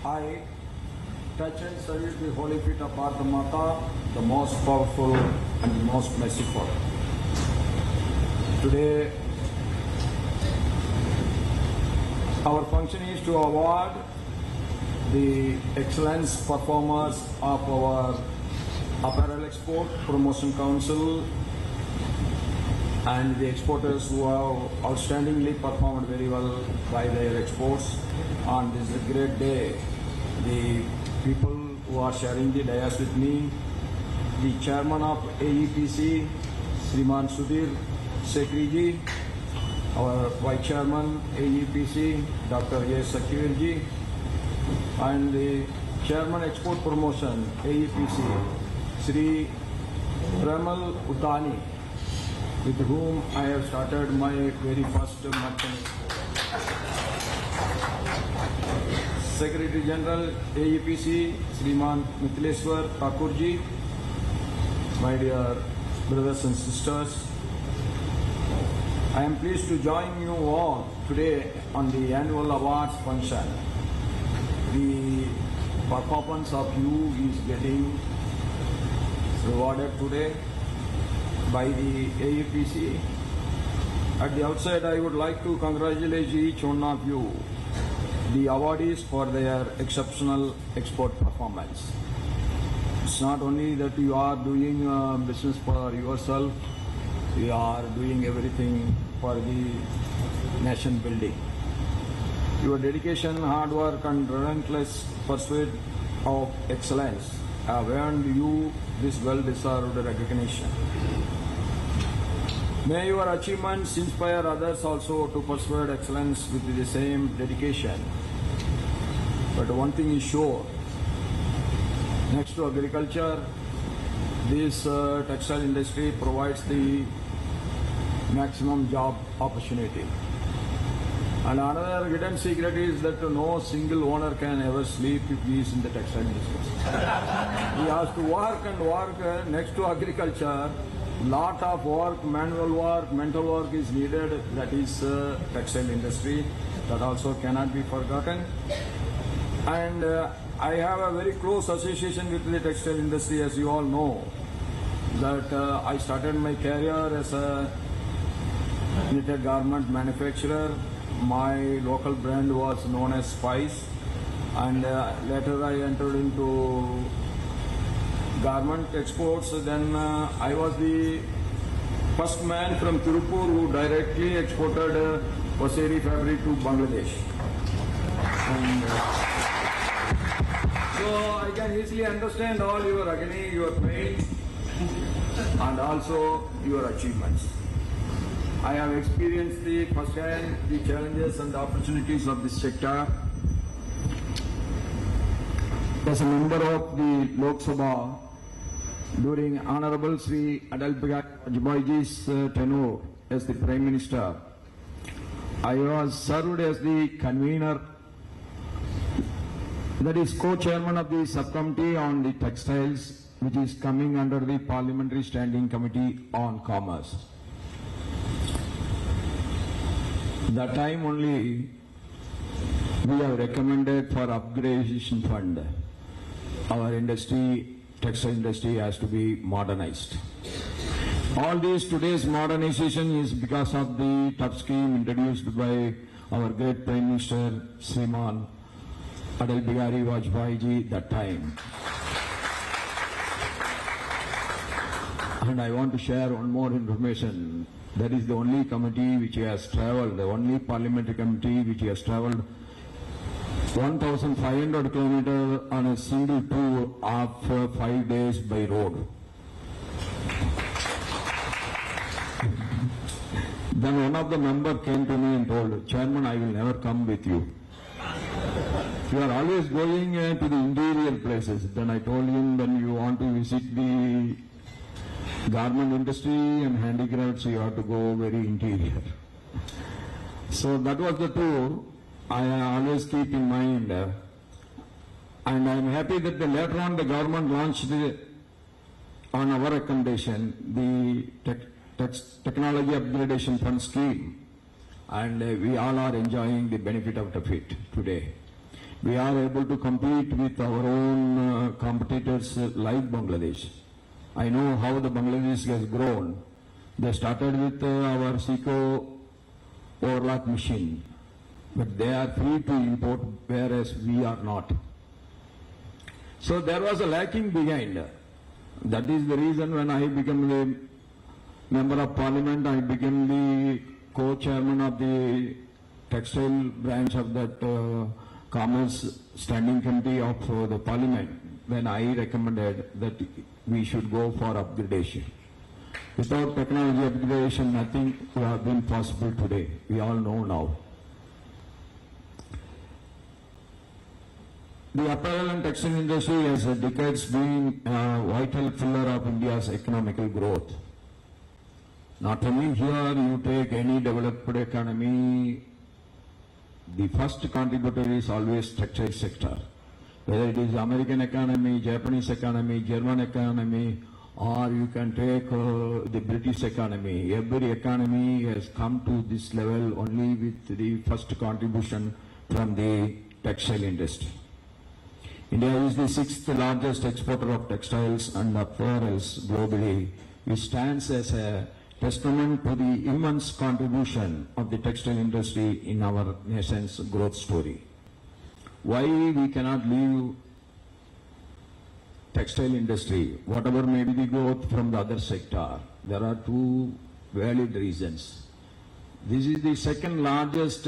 I touch and salute the holy feet of Bharata Mata, the most powerful and the most merciful. Today, our function is to award the excellence performers of our Apparel Export Promotion Council and the exporters who have outstandingly performed very well by their exports. On this great day, the people who are sharing the dais with me, the chairman of AEPC, Sriman Sudhir Sekriji, our vice chairman AEPC, Dr. A. Sakirji, and the chairman export promotion AEPC, Sri Premal Utani, with whom I have started my very first merchant. Secretary General AEPC, Sriman Mithleswar Thakurji, my dear brothers and sisters, I am pleased to join you all today on the annual awards function. The performance of you is getting rewarded today by the AEPC. At the outset, I would like to congratulate each one of you, the awardees, for their exceptional export performance. It's not only that you are doing business for yourself, you are doing everything for the nation building. Your dedication, hard work and relentless pursuit of excellence have earned you this well-deserved recognition. May your achievements inspire others also to pursue excellence with the same dedication. But one thing is sure, next to agriculture, this textile industry provides the maximum job opportunity. And another hidden secret is that no single owner can ever sleep if he is in the textile business. He has to work and work. Next to agriculture, lot of work, manual work, mental work is needed. That is textile industry. That also cannot be forgotten. And I have a very close association with the textile industry, as you all know. That I started my career as a knitted garment manufacturer. My local brand was known as Spice, and later I entered into garment exports. Then I was the first man from Tirupur who directly exported Vaseri fabric to Bangladesh. And, so I can easily understand all your agony, your pain, and also your achievements. I have experienced the first-hand the challenges and the opportunities of this sector. As a member of the Lok Sabha, during Honorable Sri Atal Bihari Vajpayee's tenure as the Prime Minister, I was served as the convener, that is co-chairman of the subcommittee on the textiles, which is coming under the Parliamentary Standing Committee on Commerce. That time only we have recommended for upgradation fund. Our industry, textile industry, has to be modernized. All this today's modernization is because of the tough scheme introduced by our great Prime Minister Sriman Atal Bihari Vajpayeeji that time. And I want to share one more information. That is the only committee which has travelled, the only parliamentary committee which has travelled 1,500 kilometers on a single tour of 5 days by road. Then one of the members came to me and told, Chairman, I will never come with you. You are always going to the interior places. Then I told him, when you want to visit the garment industry and handicrafts, you have to go very interior. So that was the tour I always keep in mind. And I am happy that later on the government launched on our recommendation the technology upgradation fund scheme, and we all are enjoying the benefit of it today. we are able to compete with our own competitors like Bangladesh. I know how the Bangladesh has grown. They started with our Seco overlock machine, but they are free to import, whereas we are not. So there was a lacking behind. That is the reason when I became a member of parliament, I became the co-chairman of the textile branch of that Commerce Standing Committee of the Parliament, when I recommended that we should go for upgradation. Without technology upgradation, nothing would have been possible today. We all know now. The apparel and textile industry has decades been a vital pillar of India's economical growth. Not only here, you take any developed economy, the first contributor is always textile sector. Whether it is American economy, Japanese economy, German economy, or you can take the British economy. Every economy has come to this level only with the first contribution from the textile industry. India is the 6th largest exporter of textiles and apparels globally, which stands as a testament to the immense contribution of the textile industry in our nation's growth story. Why we cannot leave textile industry, whatever may be the growth from the other sector? There are two valid reasons. This is the second largest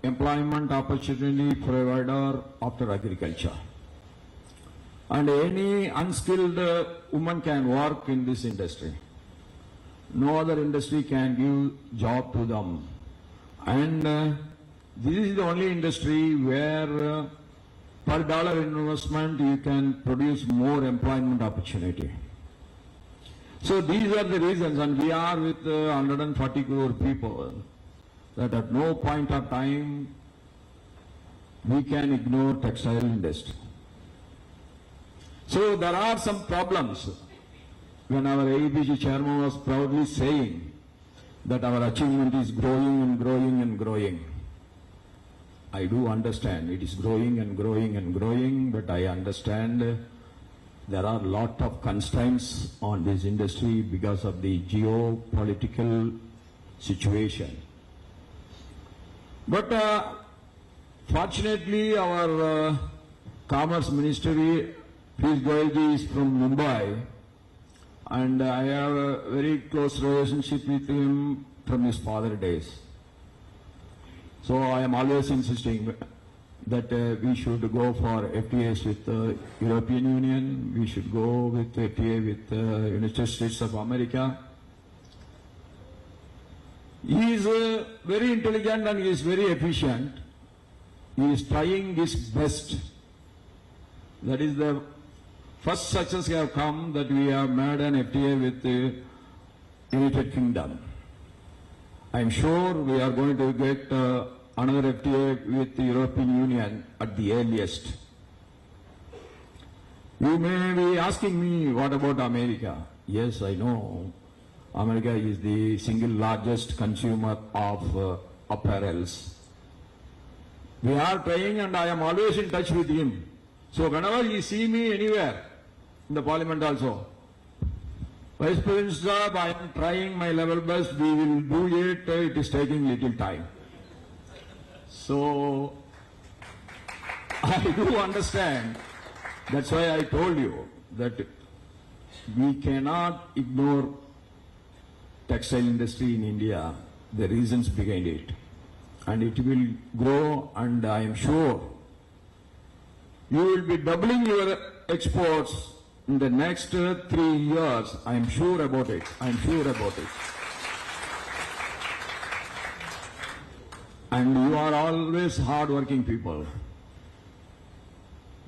employment opportunity provider after agriculture. And any unskilled woman can work in this industry. No other industry can give job to them. And this is the only industry where per dollar investment you can produce more employment opportunity. So these are the reasons, and we are with 140 crore people, that at no point of time we can ignore textile industry. So there are some problems. When our AEPC chairman was proudly saying that our achievement is growing and growing and growing, I do understand it is growing and growing and growing, but I understand there are a lot of constraints on this industry because of the geopolitical situation. But fortunately, our Commerce Ministry, Piyush Goyal is from Mumbai, and I have a very close relationship with him from his father days. So I am always insisting that we should go for FTAs with the European Union, we should go with FTA with the United States of America. He is very intelligent and he is very efficient. He is trying his best. That is the first success have come, that we have made an FTA with the United Kingdom. I am sure we are going to get another FTA with the European Union at the earliest. You may be asking me, what about America? Yes, I know. America is the single largest consumer of apparels. We are trying, and I am always in touch with him. So whenever you see me anywhere, in the parliament also, Vice President's job, I am trying my level best, we will do it, it is taking little time. So, I do understand, that's why I told you that we cannot ignore textile industry in India, the reasons behind it. And it will grow, and I am sure you will be doubling your exports in the next 3 years. I am sure about it. I am sure about it. And you are always hard-working people.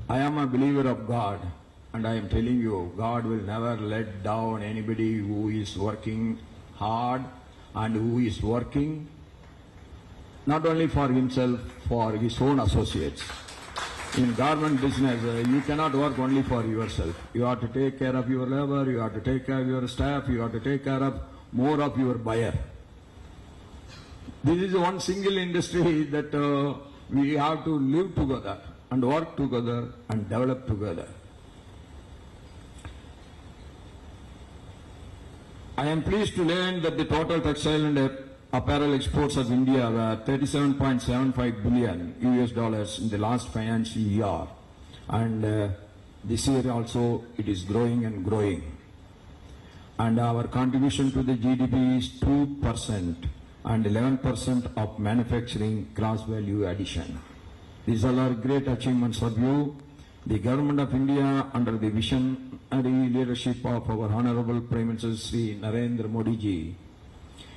I am a believer of God, and I am telling you, God will never let down anybody who is working hard and who is working not only for himself, for his own associates. In garment business, you cannot work only for yourself. You have to take care of your labor, you have to take care of your staff, you have to take care of more of your buyer. This is one single industry that we have to live together. and work together and develop together. I am pleased to learn that the total textile and apparel exports of India were 37.75 billion US dollars in the last financial year, and this year also it is growing and growing. And our contribution to the GDP is 2% and 11% of manufacturing gross value addition. These all are great achievements for you. The Government of India, under the visionary leadership of our Honorable Prime Minister Sri Narendra Modi ji,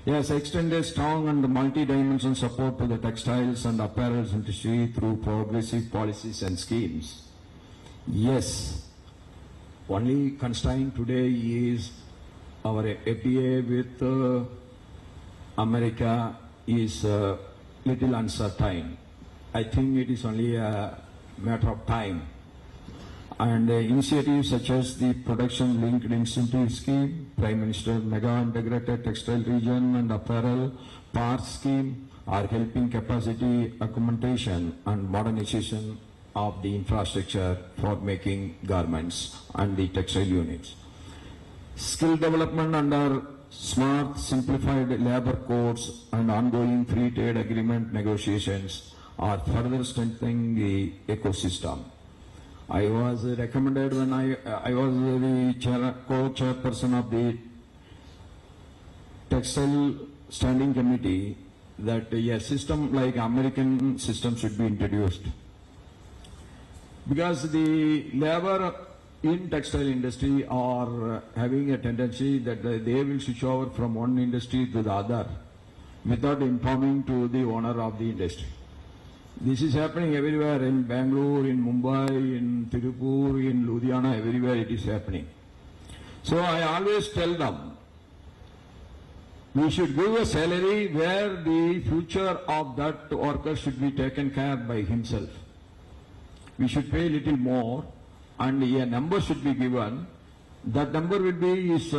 has extended strong and multi-dimensional support to the textiles and apparel industry through progressive policies and schemes. Yes, only constraint today is our FTA with America is little uncertain. I think it is only a matter of time. And initiatives such as the Production Linked Incentive Scheme, Prime Minister Mega Integrated Textile Region and Apparel Park Scheme are helping capacity augmentation and modernization of the infrastructure for making garments and the textile units. Skill development under smart, simplified labor codes and ongoing free trade agreement negotiations are further strengthening the ecosystem. I was recommended when I was the co-chairperson of the Textile Standing Committee that a system like American system should be introduced. Because the labor in textile industry are having a tendency that they will switch over from one industry to the other without informing to the owner of the industry. This is happening everywhere, in Bangalore, in Mumbai, in Tirupur, in Ludhiana, everywhere it is happening. So I always tell them, we should give a salary where the future of that worker should be taken care by himself. We should pay a little more and a number should be given. That number will be his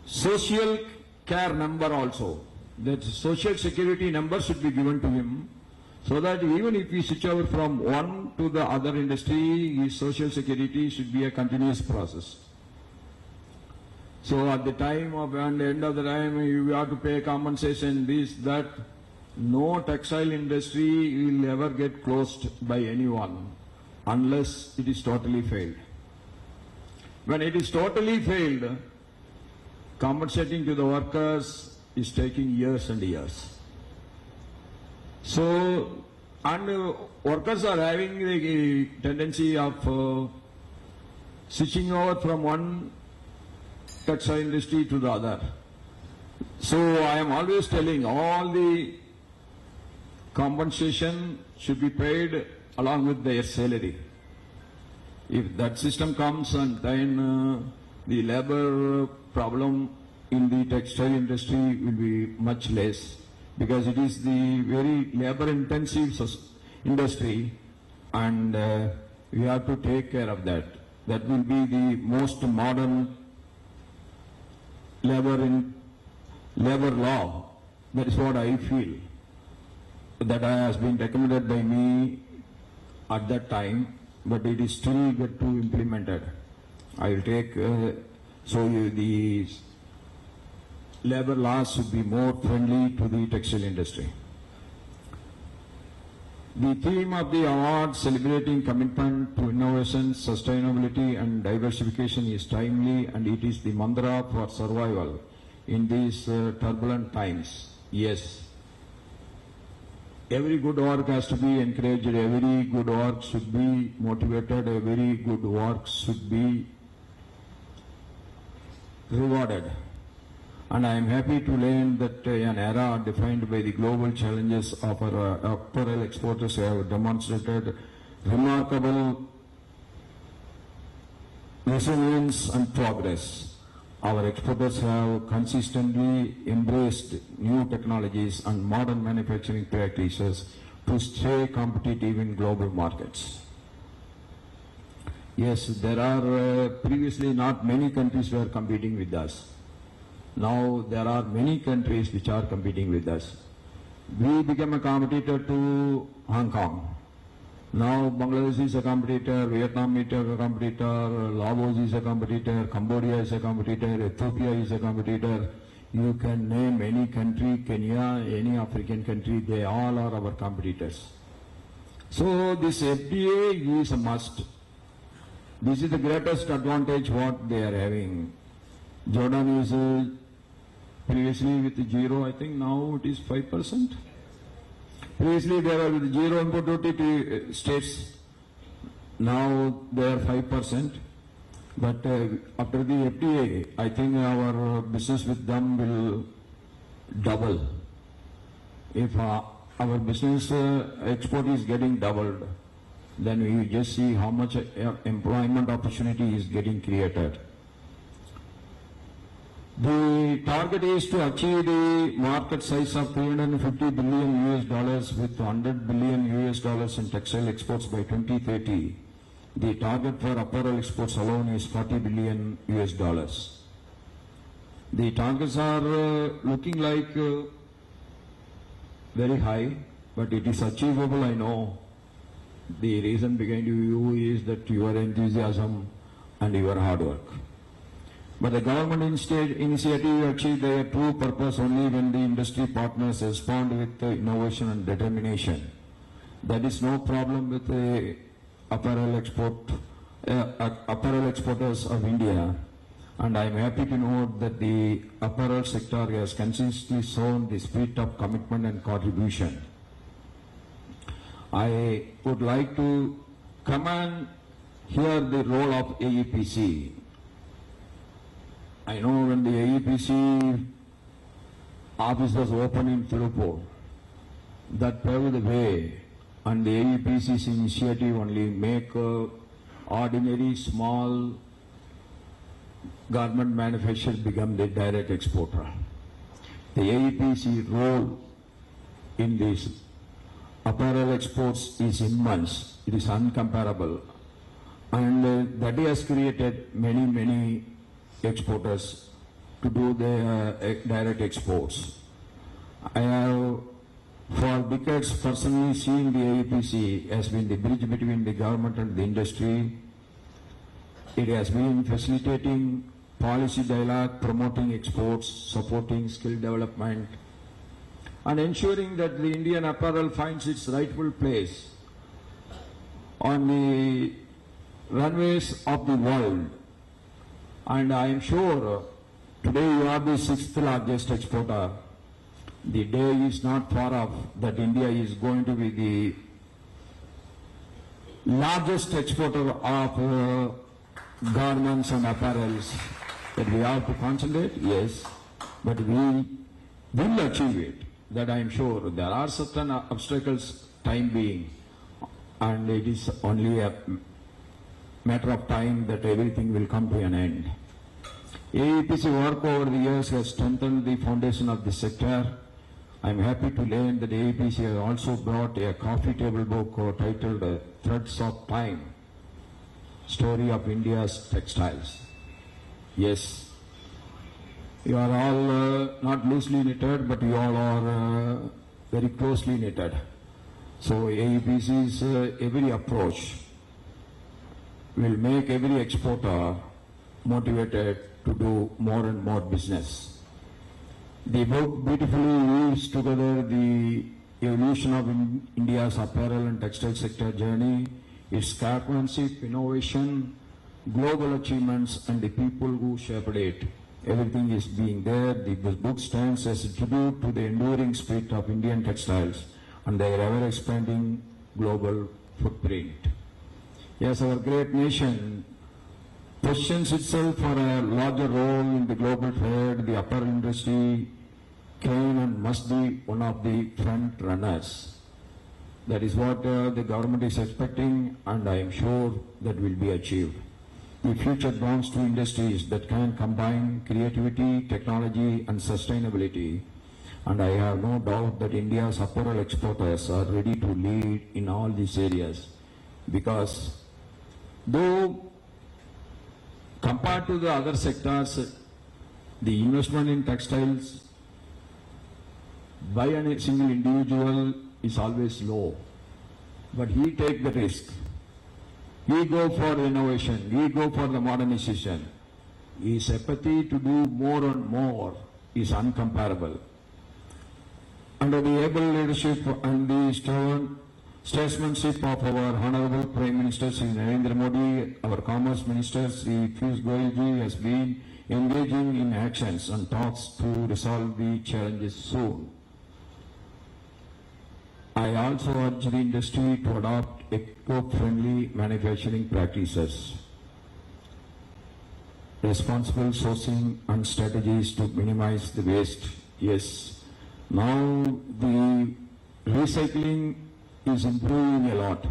social care number also. That social security number should be given to him, so that even if he switch over from one to the other industry, his social security should be a continuous process. So at the time of and end of the time, you have to pay compensation, this, that. No textile industry will ever get closed by anyone unless it is totally failed. When it is totally failed, compensating to the workers is taking years and years. So, and workers are having the tendency of switching over from one textile industry to the other. So I am always telling all the compensation should be paid along with their salary. If that system comes, and then the labor problem in the textile industry will be much less, because it is the very labor intensive industry, and we have to take care of that. That will be the most modern labor law. That is what I feel. That has been recommended by me at that time, but it is still yet to implemented. I will take, the labor laws should be more friendly to the textile industry. The theme of the award celebrating commitment to innovation, sustainability and diversification is timely, and it is the mantra for survival in these turbulent times. Yes. Every good work has to be encouraged, every good work should be motivated, every good work should be rewarded. And I am happy to learn that an era defined by the global challenges of our apparel exporters have demonstrated remarkable resilience and progress. Our exporters have consistently embraced new technologies and modern manufacturing practices to stay competitive in global markets. Yes, there are previously not many countries were competing with us. Now there are many countries which are competing with us. We became a competitor to Hong Kong. Now Bangladesh is a competitor, Vietnam is a competitor, Laos is a competitor, Cambodia is a competitor, Ethiopia is a competitor. You can name any country, Kenya, any African country, they all are our competitors. So this FTA is a must. This is the greatest advantage what they are having. Jordan is previously with 0, I think now it is 5%. Previously they were with 0 import duty states, now they are 5%. But after the FTA, I think our business with them will double. If our business export is getting doubled, then we just see how much employment opportunity is getting created. The target is to achieve the market size of $350 billion with $100 billion in textile exports by 2030. The target for apparel exports alone is $40 billion. The targets are looking like very high, but it is achievable, I know. The reason behind you is that your enthusiasm and your hard work. But the government initiative achieved their true purpose only when the industry partners respond with innovation and determination. There is no problem with the apparel exporters of India, and I am happy to note that the apparel sector has consistently shown the spirit of commitment and contribution. I would like to commend here the role of AEPC. I know when the AEPC office was opened in Philippines, that paved the way, and the AEPC's initiative only make ordinary small garment manufacturer become the direct exporter. The AEPC role in this apparel exports is immense. It is uncomparable, and that has created many exporters to do the direct exports. I have for decades personally seen the AEPC has been the bridge between the government and the industry. It has been facilitating policy dialogue, promoting exports, supporting skill development, and ensuring that the Indian apparel finds its rightful place on the runways of the world. And I am sure today you are the 6th largest exporter. The day is not far off that India is going to be the largest exporter of garments and apparels. That we have to concentrate, yes, but we will achieve it. That I am sure. There are certain obstacles time being, and it is only a matter of time that everything will come to an end. AEPC work over the years has strengthened the foundation of the sector. I am happy to learn that AEPC has also brought a coffee table book titled Threads of Time, Story of India's Textiles. Yes, you are all not loosely knitted, but you all are very closely knitted. So AEPC's every approach will make every exporter motivated to do more and more business. The book beautifully weaves together the evolution of India's apparel and textile sector journey, its craftsmanship, innovation, global achievements, and the people who shaped it. Everything is being there. The book stands as a tribute to the enduring spirit of Indian textiles and their ever-expanding global footprint. Yes, our great nation positions itself for a larger role in the global trade. The apparel industry can and must be one of the front runners. That is what the government is expecting, and I am sure that will be achieved. The future belongs to industries that can combine creativity, technology, and sustainability. And I have no doubt that India's apparel exporters are ready to lead in all these areas, because though compared to the other sectors, the investment in textiles by a single individual is always low. But he take the risk. He go for innovation. He go for the modernization. His apathy to do more and more is uncomparable. Under the able leadership and the statesmanship of our Honorable Prime Minister Sri Narendra Modi, our Commerce Minister Sri Piyush Goyal ji has been engaging in actions and talks to resolve the challenges soon. I also urge the industry to adopt eco-friendly manufacturing practices, responsible sourcing and strategies to minimize the waste. Yes, now the recycling is improving a lot.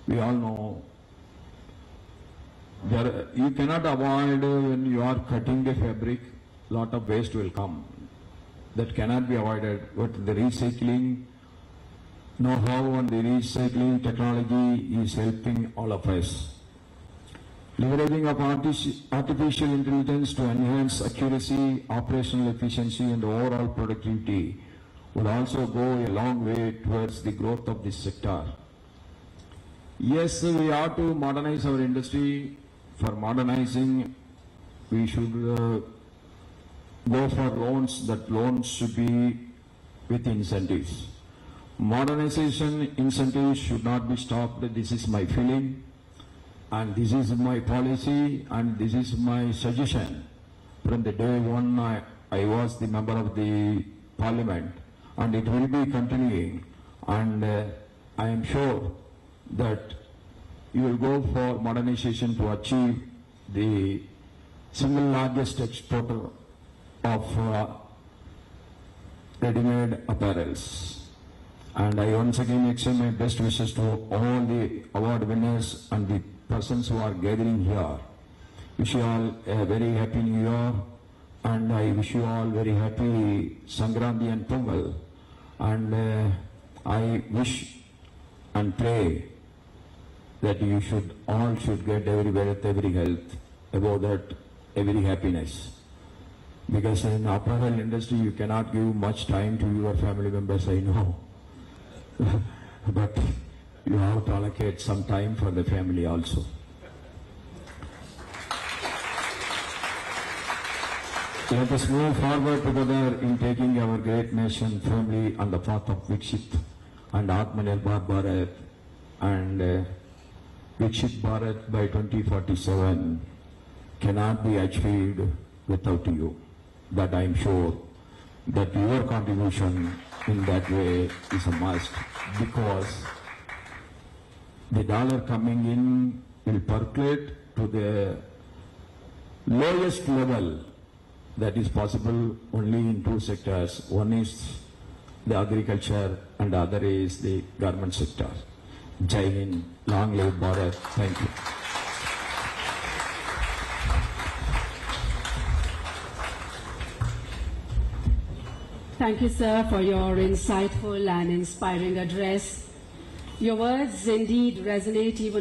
We all know you cannot avoid when you are cutting a fabric, lot of waste will come. That cannot be avoided. But the recycling know-how and the recycling technology is helping all of us. Leveraging of artificial intelligence to enhance accuracy, operational efficiency and overall productivity will also go a long way towards the growth of this sector. Yes, we have to modernize our industry. For modernizing, we should go for loans. That loans should be with incentives. Modernization incentives should not be stopped. This is my feeling, and this is my policy, and this is my suggestion. From the day one I was the member of the parliament, and it will be continuing, and I am sure that you will go for modernization to achieve the single largest exporter of ready-made apparels. And I once again extend my best wishes to all the award winners and the persons who are gathering here. Wish you all a very happy New Year, and I wish you all very happy Sankranti and Pongal. And I wish and pray that you all should get every wealth, every health, above that every happiness. Because in the apparel industry you cannot give much time to your family members, I know. But you have to allocate some time for the family also. Let us move forward together in taking our great nation firmly on the path of Viksit and Atmanirbhar Bharat, and Viksit Bharat by 2047 cannot be achieved without you. But I am sure that your contribution in that way is a must, because the dollar coming in will percolate to the lowest level that is possible only in two sectors. One is the agriculture and the other is the government sector. Jai Hind, long live Bharat. Thank you. Thank you, sir, for your insightful and inspiring address. Your words indeed resonate even